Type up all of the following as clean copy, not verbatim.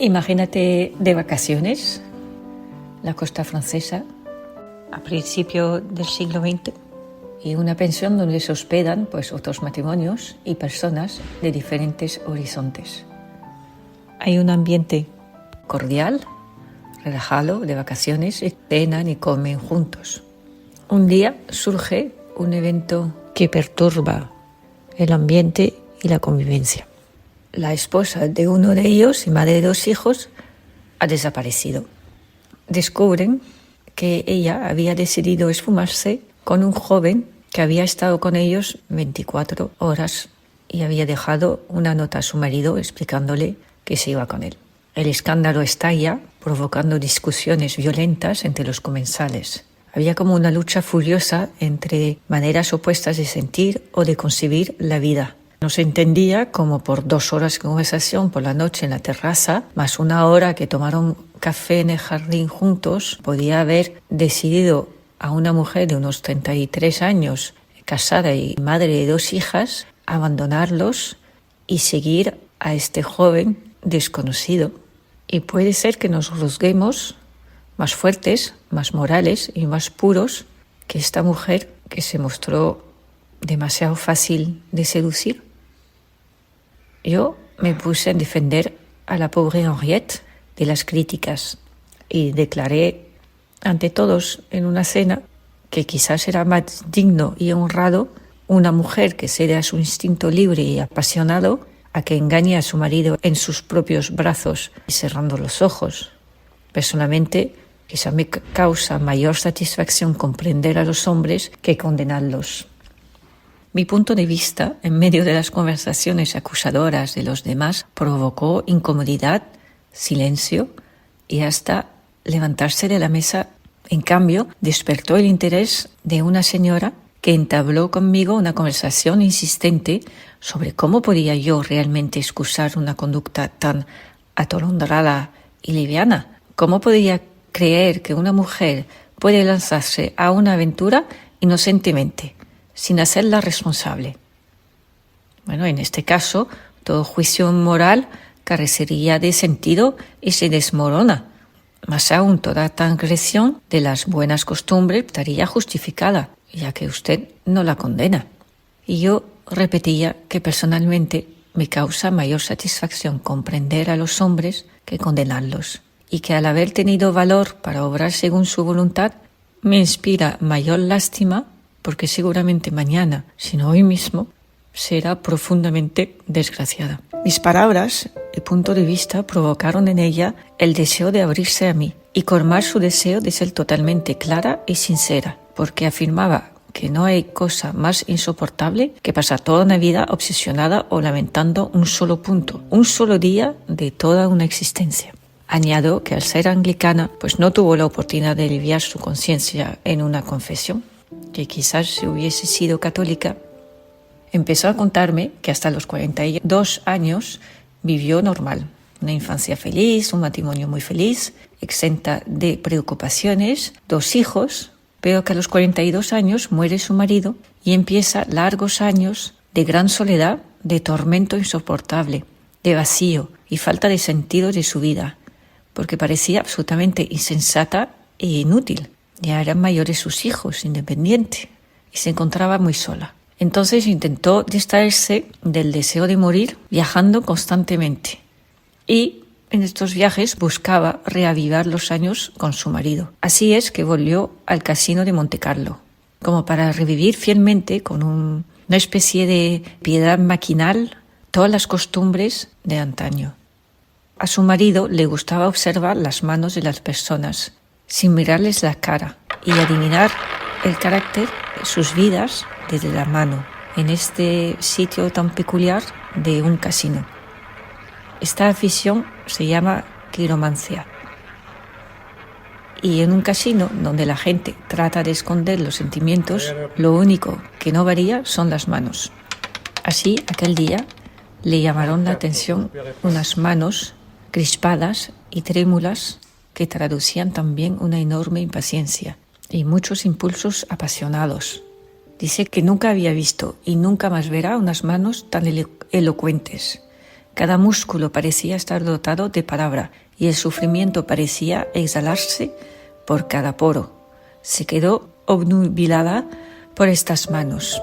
Imagínate de vacaciones, la costa francesa, a principios del siglo XX, y una pensión donde se hospedan pues, otros matrimonios y personas de diferentes horizontes. Hay un ambiente cordial, relajado, de vacaciones, y cenan y comen juntos. Un día surge un evento que perturba el ambiente y la convivencia. La esposa de uno de ellos y madre de 2 hijos ha desaparecido. Descubren que ella había decidido esfumarse con un joven que había estado con ellos 24 horas y había dejado una nota a su marido explicándole que se iba con él. El escándalo estalla, provocando discusiones violentas entre los comensales. Había como una lucha furiosa entre maneras opuestas de sentir o de concebir la vida. No se entendía como por 2 horas de conversación por la noche en la terraza, más 1 hora que tomaron café en el jardín juntos, podía haber decidido a una mujer de unos 33 años, casada y madre de 2 hijas, abandonarlos y seguir a este joven desconocido. Y puede ser que nos juzguemos más fuertes, más morales y más puros que esta mujer que se mostró demasiado fácil de seducir. Yo me puse a defender a la pobre Henriette de las críticas y declaré ante todos en una cena que quizás era más digno y honrado una mujer que cede a su instinto libre y apasionado a que engañe a su marido en sus propios brazos y cerrando los ojos. Personalmente, quizá me causa mayor satisfacción comprender a los hombres que condenarlos. Mi punto de vista, en medio de las conversaciones acusadoras de los demás, provocó incomodidad, silencio y hasta levantarse de la mesa. En cambio, despertó el interés de una señora que entabló conmigo una conversación insistente sobre cómo podía yo realmente excusar una conducta tan atolondrada y liviana. ¿Cómo podía creer que una mujer puede lanzarse a una aventura inocentemente, sin hacerla responsable? Bueno, en este caso, todo juicio moral carecería de sentido y se desmorona. Más aún, toda transgresión de las buenas costumbres estaría justificada, ya que usted no la condena. Y yo repetía que personalmente me causa mayor satisfacción comprender a los hombres que condenarlos, y que al haber tenido valor para obrar según su voluntad, me inspira mayor lástima porque seguramente mañana, si no hoy mismo, será profundamente desgraciada. Mis palabras y punto de vista provocaron en ella el deseo de abrirse a mí y colmar su deseo de ser totalmente clara y sincera, porque afirmaba que no hay cosa más insoportable que pasar toda una vida obsesionada o lamentando un solo punto, un solo día de toda una existencia. Añado que al ser anglicana, pues no tuvo la oportunidad de aliviar su conciencia en una confesión, que quizás si hubiese sido católica. Empezó a contarme que hasta los 42 años vivió normal, una infancia feliz, un matrimonio muy feliz, exenta de preocupaciones, 2 hijos, pero que a los 42 años muere su marido y empieza largos años de gran soledad, de tormento insoportable, de vacío y falta de sentido de su vida, porque parecía absolutamente insensata e inútil. Ya eran mayores sus hijos, independiente, y se encontraba muy sola. Entonces intentó distraerse del deseo de morir viajando constantemente. Y en estos viajes buscaba reavivar los años con su marido. Así es que volvió al casino de Montecarlo, como para revivir fielmente con una especie de piedad maquinal todas las costumbres de antaño. A su marido le gustaba observar las manos de las personas, sin mirarles la cara, y adivinar el carácter de sus vidas desde la mano, en este sitio tan peculiar de un casino. Esta afición se llama quiromancia. Y en un casino donde la gente trata de esconder los sentimientos, lo único que no varía son las manos. Así, aquel día, le llamaron la atención unas manos crispadas y trémulas que traducían también una enorme impaciencia y muchos impulsos apasionados. Dice que nunca había visto y nunca más verá unas manos tan elocuentes, Cada músculo parecía estar dotado de palabra y el sufrimiento parecía exhalarse por cada poro. Se quedó obnubilada por estas manos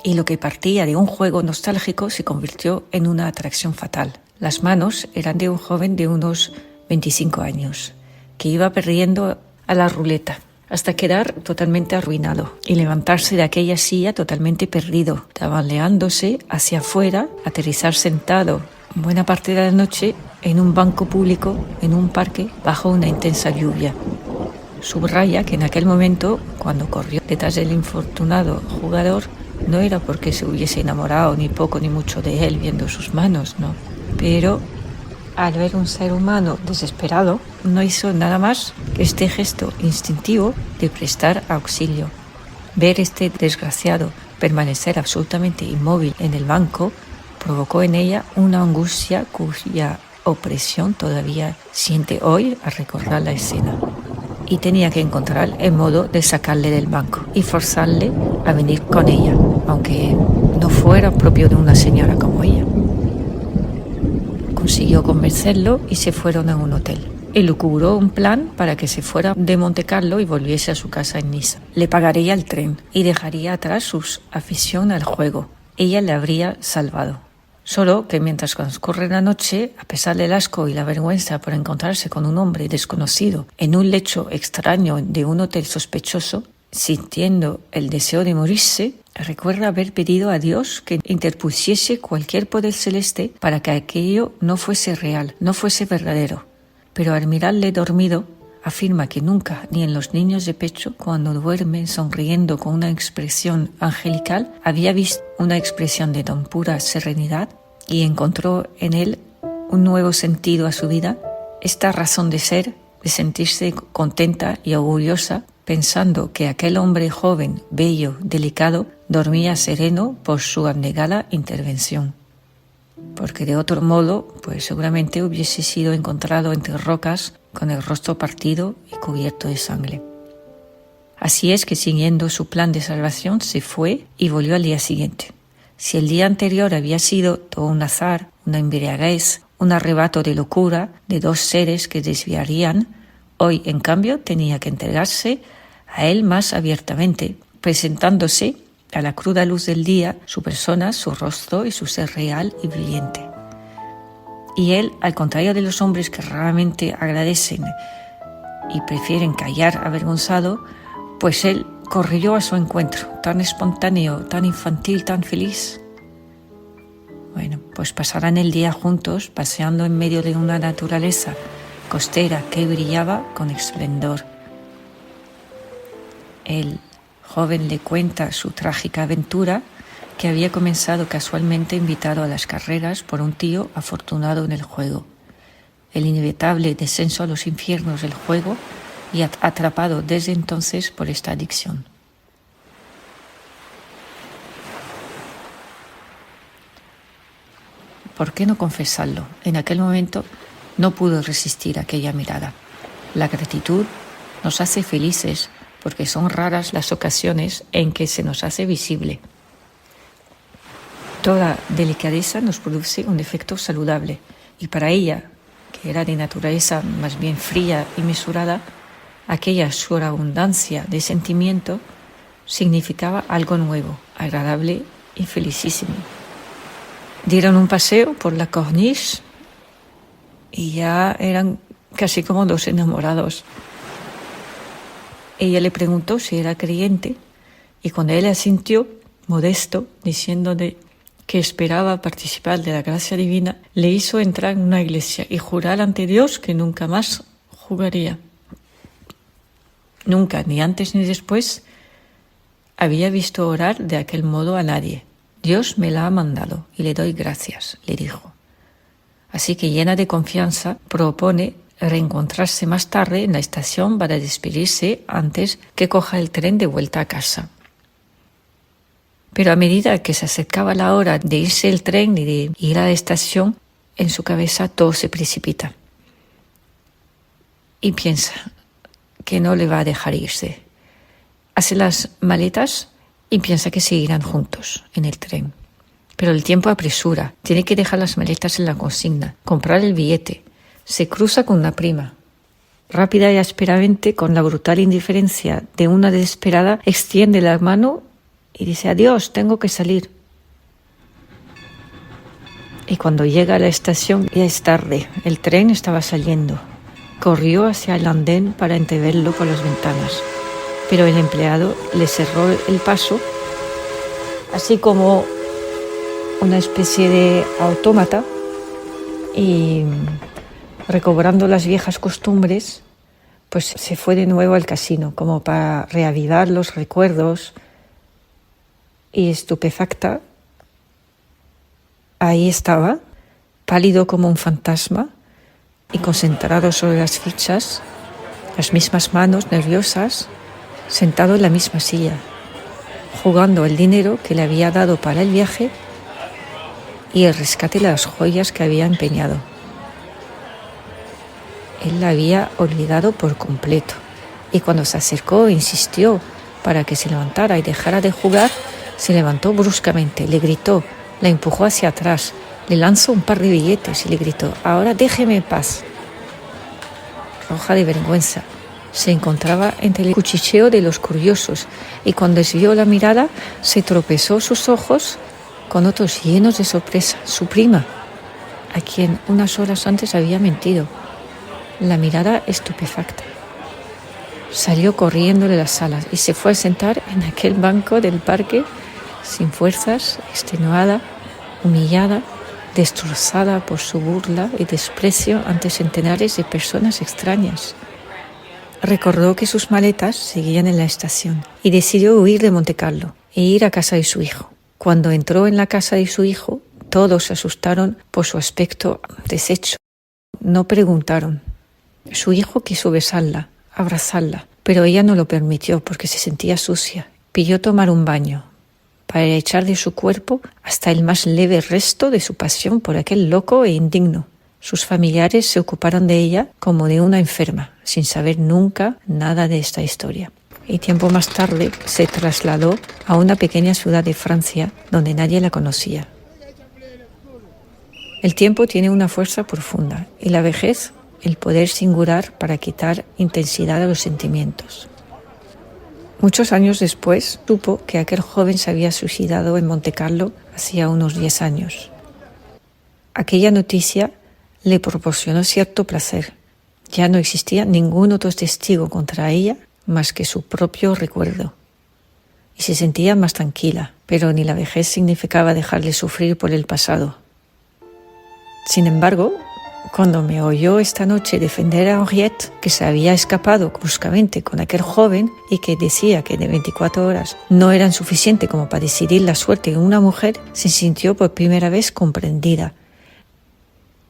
y lo que partía de un juego nostálgico se convirtió en una atracción fatal. Las manos eran de un joven de unos 25 años que iba perdiendo a la ruleta hasta quedar totalmente arruinado y levantarse de aquella silla totalmente perdido, tambaleándose hacia afuera, aterrizar sentado buena parte de la noche en un banco público en un parque bajo una intensa lluvia. Subraya que en aquel momento, cuando corrió detrás del infortunado jugador, no era porque se hubiese enamorado ni poco ni mucho de él viendo sus manos, no. Pero al ver un ser humano desesperado, no hizo nada más que este gesto instintivo de prestar auxilio. Ver este desgraciado permanecer absolutamente inmóvil en el banco provocó en ella una angustia cuya opresión todavía siente hoy al recordar la escena. Y tenía que encontrar el modo de sacarle del banco y forzarle a venir con ella, aunque no fuera propio de una señora como ella. Consiguió convencerlo y se fueron a un hotel. Elucubró un plan para que se fuera de Montecarlo y volviese a su casa en Niza. Le pagaría el tren y dejaría atrás su afición al juego. Ella le habría salvado. Solo que mientras transcurre la noche, a pesar del asco y la vergüenza por encontrarse con un hombre desconocido en un lecho extraño de un hotel sospechoso, sintiendo el deseo de morirse, recuerda haber pedido a Dios que interpusiese cualquier poder celeste para que aquello no fuese real, no fuese verdadero. Pero al mirarle dormido, afirma que nunca, ni en los niños de pecho, cuando duermen sonriendo con una expresión angelical, había visto una expresión de tan pura serenidad y encontró en él un nuevo sentido a su vida, esta razón de ser, de sentirse contenta y orgullosa, pensando que aquel hombre joven, bello, delicado, dormía sereno por su abnegada intervención. Porque de otro modo, pues seguramente hubiese sido encontrado entre rocas con el rostro partido y cubierto de sangre. Así es que, siguiendo su plan de salvación, se fue y volvió al día siguiente. Si el día anterior había sido todo un azar, una embriaguez, un arrebato de locura de dos seres que desviarían, hoy, en cambio, tenía que entregarse a él más abiertamente, presentándose a la cruda luz del día su persona, su rostro y su ser real y brillante. Y él, al contrario de los hombres que raramente agradecen y prefieren callar avergonzado, pues él corrió a su encuentro, tan espontáneo, tan infantil, tan feliz. Bueno, pues pasarán el día juntos, paseando en medio de una naturaleza costera que brillaba con esplendor. El joven le cuenta su trágica aventura, que había comenzado casualmente invitado a las carreras por un tío afortunado en el juego. El inevitable descenso a los infiernos del juego y atrapado desde entonces por esta adicción. ¿Por qué no confesarlo? En aquel momento no pudo resistir aquella mirada. La gratitud nos hace felices porque son raras las ocasiones en que se nos hace visible. Toda delicadeza nos produce un efecto saludable y para ella, que era de naturaleza más bien fría y mesurada, aquella sobreabundancia de sentimiento significaba algo nuevo, agradable y felicísimo. Dieron un paseo por la Corniche y ya eran casi como dos enamorados. Ella le preguntó si era creyente y cuando él asintió, modesto, diciéndole que esperaba participar de la gracia divina, le hizo entrar en una iglesia y jurar ante Dios que nunca más jugaría. Nunca, ni antes ni después, había visto orar de aquel modo a nadie. Dios me la ha mandado y le doy gracias, le dijo. Así que, llena de confianza, propone reencontrarse más tarde en la estación para despedirse antes que coja el tren de vuelta a casa. Pero a medida que se acercaba la hora de irse el tren y de ir a la estación, en su cabeza todo se precipita. Y piensa que no le va a dejar irse. Hace las maletas y piensa que seguirán juntos en el tren. pero el tiempo apresura. Tiene que dejar las maletas en la consigna, comprar el billete. Se cruza con una prima. Rápida y ásperamente, con la brutal indiferencia de una desesperada, extiende la mano y dice: adiós, tengo que salir. Y cuando llega a la estación ya es tarde, el tren estaba saliendo. Corrió hacia el andén para entreverlo por las ventanas, pero el empleado le cerró el paso, así como una especie de autómata, y recobrando las viejas costumbres, pues se fue de nuevo al casino, como para reavivar los recuerdos, y estupefacta, ahí estaba, pálido como un fantasma y concentrado sobre las fichas, las mismas manos nerviosas, sentado en la misma silla, jugando el dinero que le había dado para el viaje y el rescate de las joyas que había empeñado. Él la había olvidado por completo, y cuando se acercó e insistió para que se levantara y dejara de jugar, se levantó bruscamente, le gritó, la empujó hacia atrás, le lanzó un par de billetes y le gritó: ahora déjeme en paz. Roja de vergüenza, se encontraba entre el cuchicheo de los curiosos, y cuando desvió la mirada se tropezó sus ojos con otros llenos de sorpresa, su prima, a quien unas horas antes había mentido. La mirada estupefacta. Salió corriendo de la sala y se fue a sentar en aquel banco del parque, sin fuerzas, extenuada, humillada, destrozada por su burla y desprecio ante centenares de personas extrañas. Recordó que sus maletas seguían en la estación y decidió huir de Montecarlo e ir a casa de su hijo. Cuando entró en la casa de su hijo, todos se asustaron por su aspecto deshecho. No preguntaron. Su hijo quiso besarla, abrazarla, pero ella no lo permitió porque se sentía sucia. Pidió tomar un baño para echar de su cuerpo hasta el más leve resto de su pasión por aquel loco e indigno. Sus familiares se ocuparon de ella como de una enferma, sin saber nunca nada de esta historia. Y tiempo más tarde se trasladó a una pequeña ciudad de Francia donde nadie la conocía. El tiempo tiene una fuerza profunda y la vejez el poder singular para quitar intensidad a los sentimientos. Muchos años después supo que aquel joven se había suicidado en Montecarlo hacía unos 10 años. Aquella noticia le proporcionó cierto placer. Ya no existía ningún otro testigo contra ella más que su propio recuerdo. Y se sentía más tranquila, pero ni la vejez significaba dejarle sufrir por el pasado. Sin embargo, cuando me oyó esta noche defender a Henriette, que se había escapado bruscamente con aquel joven y que decía que de 24 horas no eran suficientes como para decidir la suerte de una mujer, se sintió por primera vez comprendida.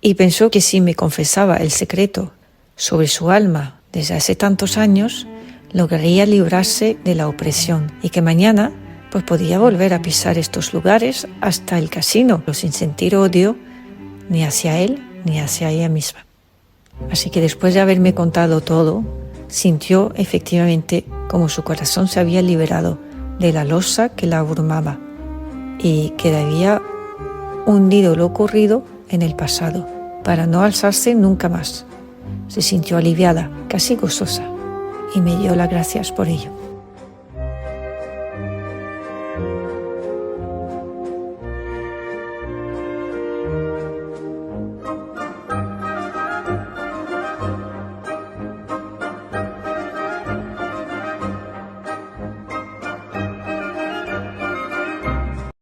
Y pensó que si me confesaba el secreto sobre su alma desde hace tantos años, lograría librarse de la opresión y que mañana pues podía volver a pisar estos lugares hasta el casino, sin sentir odio ni hacia él ni hacia ella misma. Así que después de haberme contado todo, sintió efectivamente como su corazón se había liberado de la losa que la abrumaba y que le había hundido lo ocurrido en el pasado para no alzarse nunca más. Se sintió aliviada, casi gozosa, y me dio las gracias por ello.